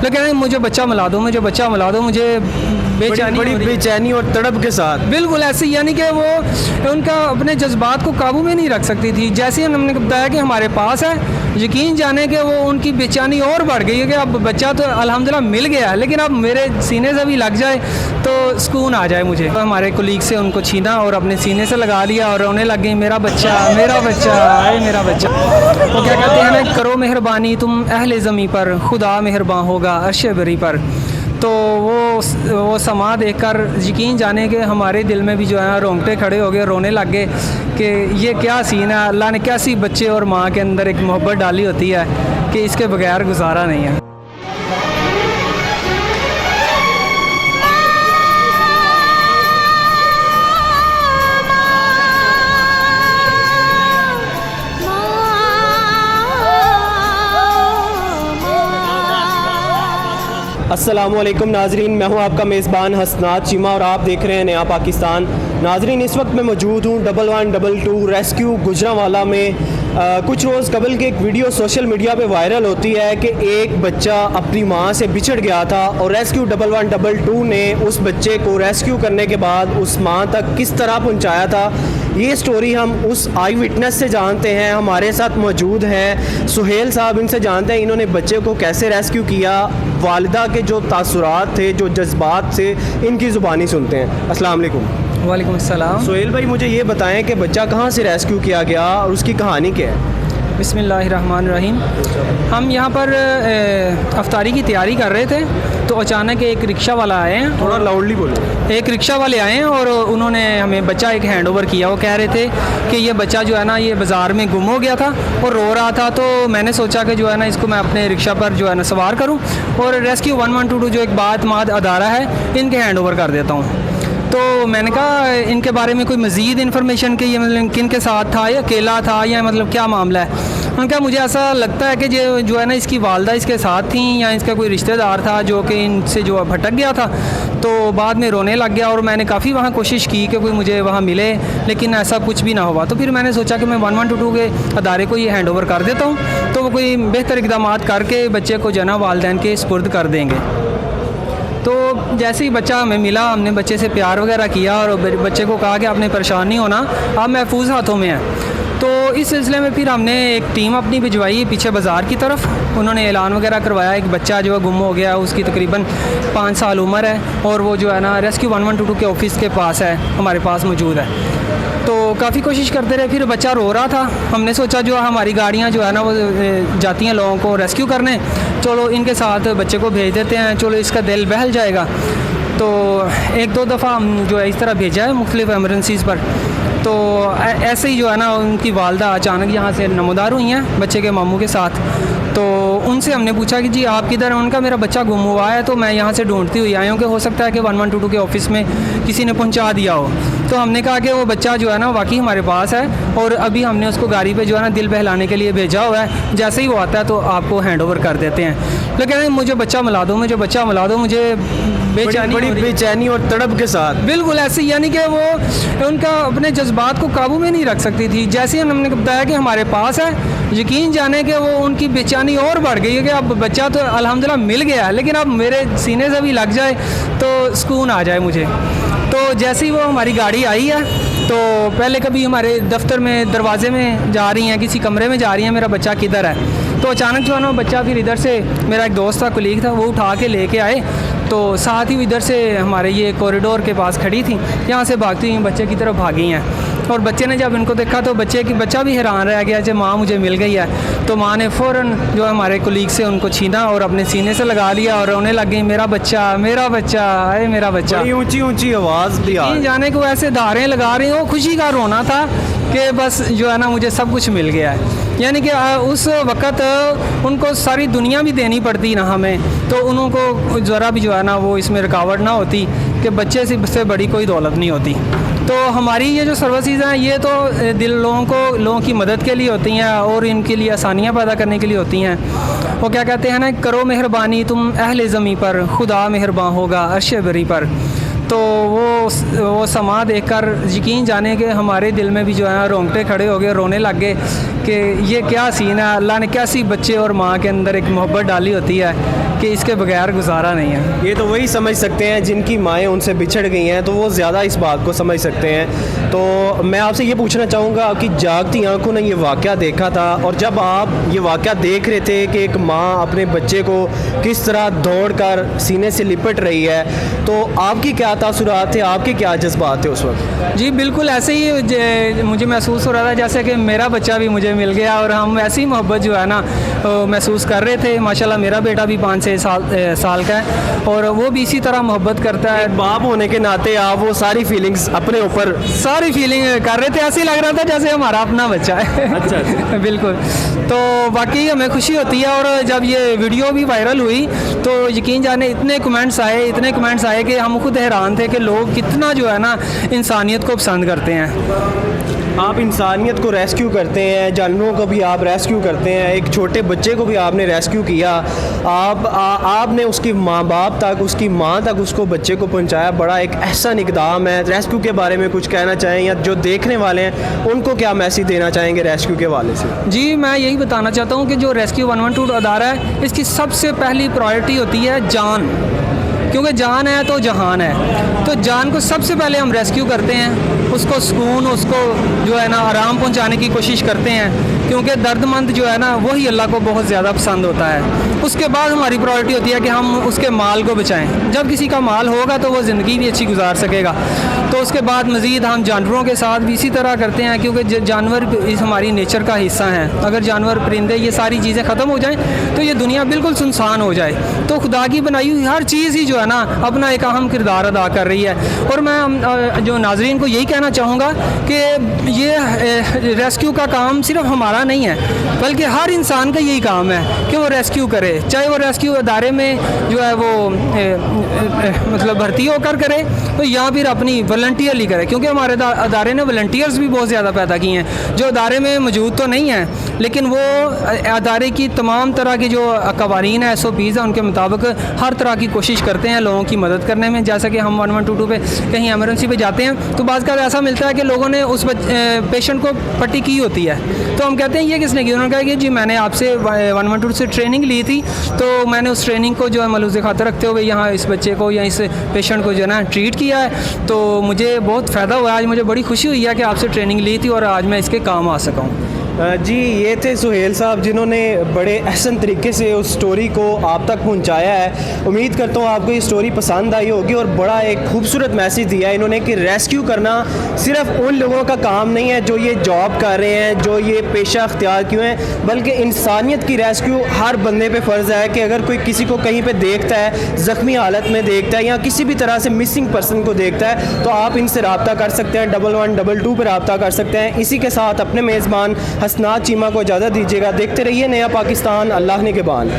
लेकिन मुझे बच्चा मिला दो, मुझे बच्चा मिला दो, मुझे बेचैनी, बड़ी बेचैनी और तड़प के साथ। बिल्कुल ऐसे, यानी कि वो उनका अपने जज्बात को काबू में नहीं रख सकती थी। जैसे ही हमने बताया कि हमारे पास है, यकीन जाने कि वो उनकी बेचैनी और बढ़ गई है कि अब बच्चा तो अल्हम्दुलिल्लाह मिल गया, लेकिन अब मेरे सीने से भी लग जाए तो सुकून आ जाए मुझे। तो हमारे कोलीग से उनको छीना और अपने सीने से लगा लिया और रोने लग गई, मेरा बच्चा, मेरा बच्चा, आए मेरा बच्चा। वो क्या कहते हैं ना, करो मेहरबानी तुम अहले ज़मी पर, खुदा मेहरबान होगा अर्श बरी पर। तो वो समा देखकर यकीन जाने के हमारे दिल में भी जो है रोंगटे खड़े हो गए, रोने लग गए कि ये क्या सीन है, अल्लाह ने कैसी बच्चे और माँ के अंदर एक मोहब्बत डाली होती है कि इसके बगैर गुजारा नहीं है। अस्सलामुअलैकुम नाजरीन, मैं हूं आपका मेज़बान हसनात चीमा और आप देख रहे हैं नया पाकिस्तान। नाजरीन, इस वक्त मैं मौजूद हूं 1112 रेस्क्यू गुजरांवाला में। कुछ रोज़ कबल की एक वीडियो सोशल मीडिया पे वायरल होती है कि एक बच्चा अपनी माँ से बिछड़ गया था और रेस्क्यू 1112 ने उस बच्चे को रेस्क्यू करने के बाद उस माँ तक किस तरह पहुँचाया था। ये स्टोरी हम उस आई विटनेस से जानते हैं। हमारे साथ मौजूद हैं सुहेल साहब, इनसे जानते हैं इन्होंने बच्चे को कैसे रेस्क्यू किया, वालिदा के जो तासुरात थे, जो जज्बात थे, इनकी ज़ुबानी सुनते हैं। अस्सलाम वालेकुम। वालेकुम अस्सलाम। सुहेल भाई, मुझे ये बताएं कि बच्चा कहाँ से रेस्क्यू किया गया और उसकी कहानी क्या है? बिस्मिल्लाहिर्रहमानिर्रहीम। हम यहाँ पर अफ्तारी की तैयारी कर रहे थे तो अचानक एक रिक्शा वाला आए हैं। थोड़ा लाउडली बोलो। एक रिक्शा वाले आए हैं और उन्होंने हमें बच्चा एक हैंड ओवर किया। वो कह रहे थे कि ये बच्चा जो है ना, ये बाज़ार में गुम हो गया था और रो रहा था। तो मैंने सोचा कि जो है ना, इसको मैं अपने रिक्शा पर जो है ना सवार करूँ और रेस्क्यू 1122 जो एक बात अदारा है, इनके हैंड ओवर कर देता हूँ। तो मैंने कहा इनके बारे में कोई मज़ीद इन्फॉर्मेशन कि ये मतलब किन के साथ था, या अकेला था, या मतलब क्या मामला है। उन्होंने कहा मुझे ऐसा लगता है कि जो है ना, इसकी वालदा इसके साथ थी या इसका कोई रिश्तेदार था जो कि इनसे जो भटक गया था। तो बाद में रोने लग गया और मैंने काफ़ी वहाँ कोशिश की कि कोई मुझे वहाँ मिले, लेकिन ऐसा कुछ भी ना हुआ। तो फिर मैंने सोचा कि मैं 1122 के अदारे को ये हैंड ओवर कर देता हूँ, तो वो कोई बेहतर इक़दाम करके बच्चे को जो है ना वालिदैन के सुपुर्द कर देंगे। तो जैसे ही बच्चा हमें मिला, हमने बच्चे से प्यार वगैरह किया और बच्चे को कहा कि आपने परेशान नहीं होना, आप महफूज हाथों में हैं। तो इस सिलसिले में फिर हमने एक टीम अपनी भिजवाई पीछे बाज़ार की तरफ। उन्होंने ऐलान वगैरह करवाया एक बच्चा जो है गुम हो गया, उसकी तकरीबन 5 साल उम्र है और वो जो है ना रेस्क्यू 1122 के ऑफ़िस के पास है, हमारे पास मौजूद है। तो काफ़ी कोशिश करते रहे, फिर बच्चा रो रहा था। हमने सोचा जो हमारी गाड़ियाँ जो है ना वो जाती हैं लोगों को रेस्क्यू करने, चलो इनके साथ बच्चे को भेज देते हैं, चलो इसका दिल बहल जाएगा। तो 1-2 दफ़ा हम जो है इस तरह भेजा है मुख्तलिफ़ एमरजेंसीज़ पर। तो ऐसे ही जो है ना, उनकी वालदा अचानक यहाँ से नमोदार हुई हैं बच्चे के मामू के साथ। तो उनसे हमने पूछा कि जी आप किधर हैं? उनका मेरा बच्चा गुम हुआ है, तो मैं यहाँ से ढूंढती हुई आई हूँ कि हो सकता है कि 1122 के ऑफ़िस में किसी ने पहुँचा दिया हो। तो हमने कहा कि वो बच्चा जो है ना वाकई हमारे पास है और अभी हमने उसको गाड़ी पे जो है ना दिल बहलाने के लिए भेजा हुआ है। जैसे ही वो आता है तो आपको हैंड ओवर कर देते हैं। लेकिन मुझे बच्चा मिला दो, मुझे बच्चा मिला दो, मुझे बड़ी बेचैनी और तड़प के साथ। बिल्कुल ऐसे, यानी कि वो उनका अपने जज्बात को काबू में नहीं रख सकती थी। जैसे ही हमने बताया कि हमारे पास है, यकीन जाने कि वो उनकी बेचैनी और बढ़ गई है कि अब बच्चा तो अल्हम्दुलिल्लाह मिल गया, लेकिन अब मेरे सीने से भी लग जाए तो सुकून आ जाए मुझे। तो जैसे ही वो हमारी गाड़ी आई है, तो पहले कभी हमारे दफ्तर में दरवाजे में जा रही हैं, किसी कमरे में जा रही हैं, मेरा बच्चा किधर है। तो अचानक जो है ना बच्चा फिर इधर से, मेरा एक दोस्त था, कोलीग था, वो उठा के लेके आए। तो साथ ही इधर से हमारे ये कॉरिडोर के पास खड़ी थी, यहाँ से भागती हुई बच्चे की तरफ भागी हैं। और बच्चे ने जब इनको देखा तो बच्चा भी हैरान रह गया कि माँ मुझे मिल गई है। तो माँ ने फ़ौरन जो हमारे कोलीग से उनको छीना और अपने सीने से लगा लिया और रोने लग गई, मेरा बच्चा, मेरा बच्चा, अरे मेरा बच्चा। ऊंची ऊंची आवाज़ भी नहीं जाने को ऐसे धारें लगा रही हो, खुशी का रोना था कि बस जो है ना मुझे सब कुछ मिल गया है। यानी कि उस वक़्त उनको सारी दुनिया भी देनी पड़ती ना हमें, तो उनको ज़रा भी जो है ना वो इसमें रुकावट ना होती कि बच्चे से बड़ी कोई दौलत नहीं होती। तो हमारी ये जो सर्विसेज हैं ये तो लोगों की मदद के लिए होती हैं और इनके लिए आसानियाँ पैदा करने के लिए होती हैं। वो क्या कहते हैं ना, करो मेहरबानी तुम अहले ज़मी पर, खुदा मेहरबान होगा अर्श बरी पर। तो वो समा देखकर यकीन जाने के हमारे दिल में भी जो है रोंगटे खड़े हो गए, रोने लग गए कि ये क्या सीन है, अल्लाह ने कैसी बच्चे और माँ के अंदर एक मोहब्बत डाली होती है कि कि इसके बगैर गुजारा नहीं है। ये तो वही समझ सकते हैं जिनकी माएँ उनसे बिछड़ गई हैं, तो वो ज़्यादा इस बात को समझ सकते हैं। तो मैं आपसे ये पूछना चाहूँगा कि जागती आंखों ने ये वाक़या देखा था, और जब आप ये वाक़या देख रहे थे कि एक माँ अपने बच्चे को किस तरह दौड़कर सीने से लिपट रही है, तो आपकी क्या तासुरात थे, आपके क्या जज्बात थे उस वक्त? जी बिल्कुल ऐसे ही मुझे महसूस हो रहा था जैसे कि मेरा बच्चा भी मुझे मिल गया, और हम ऐसी मोहब्बत जो है ना महसूस कर रहे थे। माशाल्लाह मेरा बेटा भी 5-6 साल का है, और वो भी इसी तरह मोहब्बत करता है। बाप होने के नाते आप वो सारी फीलिंग्स अपने ऊपर सारी फीलिंग कर रहे थे, ऐसे ही लग रहा था जैसे हमारा अपना बच्चा है। अच्छा। बिल्कुल। तो वाकई हमें खुशी होती है, और जब ये वीडियो भी वायरल हुई तो यकीन जाने इतने कमेंट्स आए कि हम खुद हैरान थे कि लोग कितना जो है ना इंसानियत को पसंद करते हैं। आप इंसानियत को रेस्क्यू करते हैं, जानवरों को भी आप रेस्क्यू करते हैं, एक छोटे बच्चे को भी आपने रेस्क्यू किया, आपने उसकी माँ बाप तक, उसकी माँ तक उसको बच्चे को पहुँचाया। बड़ा एक एहसान इक़दाम है। रेस्क्यू के बारे में कुछ कहना चाहें, या जो देखने वाले हैं उनको क्या मैसेज देना चाहेंगे रेस्क्यू के हवाले से? जी मैं यही बताना चाहता हूँ कि जो रेस्क्यू 112 अदारा है, इसकी सबसे पहली प्रायोरिटी होती है जान, क्योंकि जान है तो जहान है। तो जान को सबसे पहले हम रेस्क्यू करते हैं, उसको सुकून, उसको जो है ना आराम पहुंचाने की कोशिश करते हैं, क्योंकि दर्दमंद जो है ना वही अल्लाह को बहुत ज़्यादा पसंद होता है। उसके बाद हमारी प्रायोरिटी होती है कि हम उसके माल को बचाएं। जब किसी का माल होगा तो वो ज़िंदगी भी अच्छी गुजार सकेगा। तो उसके बाद मज़ीद हम जानवरों के साथ भी इसी तरह करते हैं, क्योंकि जानवर इस हमारी नेचर का हिस्सा हैं। अगर जानवर, परिंदे, ये सारी चीज़ें ख़त्म हो जाएँ तो ये दुनिया बिल्कुल सुनसान हो जाए। तो खुदा की बनाई हुई हर चीज़ ही जो है ना अपना एक अहम किरदार अदा कर रही है। और मैं जो नाज़रीन को यही कहना चाहूँगा कि ये रेस्क्यू का काम सिर्फ हमारा नहीं है, बल्कि हर इंसान का यही काम है कि वो रेस्क्यू करे, चाहे वो रेस्क्यू अदारे में जो है वो मतलब भर्ती होकर करे, तो या फिर अपनी वॉलंटियरली करे, क्योंकि हमारे अदारे ने वॉलंटियर्स भी बहुत ज़्यादा पैदा किए हैं जो अदारे में मौजूद तो नहीं हैं, लेकिन वो अदारे की तमाम तरह की जो कवानीन है, SOPs है, उनके मुताबिक हर तरह की कोशिश करते हैं लोगों की मदद करने में। जैसा कि हम 1122 पे कहीं एमरजेंसी पे जाते हैं तो बाज़ का ऐसा मिलता है कि लोगों ने उस पेशेंट को पट्टी की होती है, तो हम कहते हैं ये किसने की? उन्होंने कहा कि जी मैंने आपसे 112 से ट्रेनिंग ली थी, तो मैंने उस ट्रेनिंग को जो है मलूज़ खातर रखते हुए यहाँ इस बच्चे को या इस पेशेंट को जो है ना ट्रीट किया है, तो मुझे बहुत फ़ायदा हुआ। आज मुझे बड़ी खुशी हुई है कि आपसे ट्रेनिंग ली थी और आज मैं इसके काम आ सका हूँ। जी ये थे सुहेल साहब जिन्होंने बड़े अहसन तरीके से उस स्टोरी को आप तक पहुंचाया है। उम्मीद करता हूँ आपको ये स्टोरी पसंद आई होगी, और बड़ा एक खूबसूरत मैसेज दिया है इन्होंने कि रेस्क्यू करना सिर्फ उन लोगों का काम नहीं है जो ये जॉब कर रहे हैं, जो ये पेशा अख्तियार किए हैं, बल्कि इंसानियत की रेस्क्यू हर बंदे पे फ़र्ज़ है कि अगर कोई किसी को कहीं पर देखता है, ज़ख्मी हालत में देखता है, या किसी भी तरह से मिसिंग पर्सन को देखता है, तो आप इनसे रब्ता कर सकते हैं, 1122 पर रब्ता कर सकते हैं। इसी के साथ अपने मेज़बान हसनात चीमा को इजाज़त दीजिएगा। देखते रहिए नया पाकिस्तान, अल्लाह ने के बान।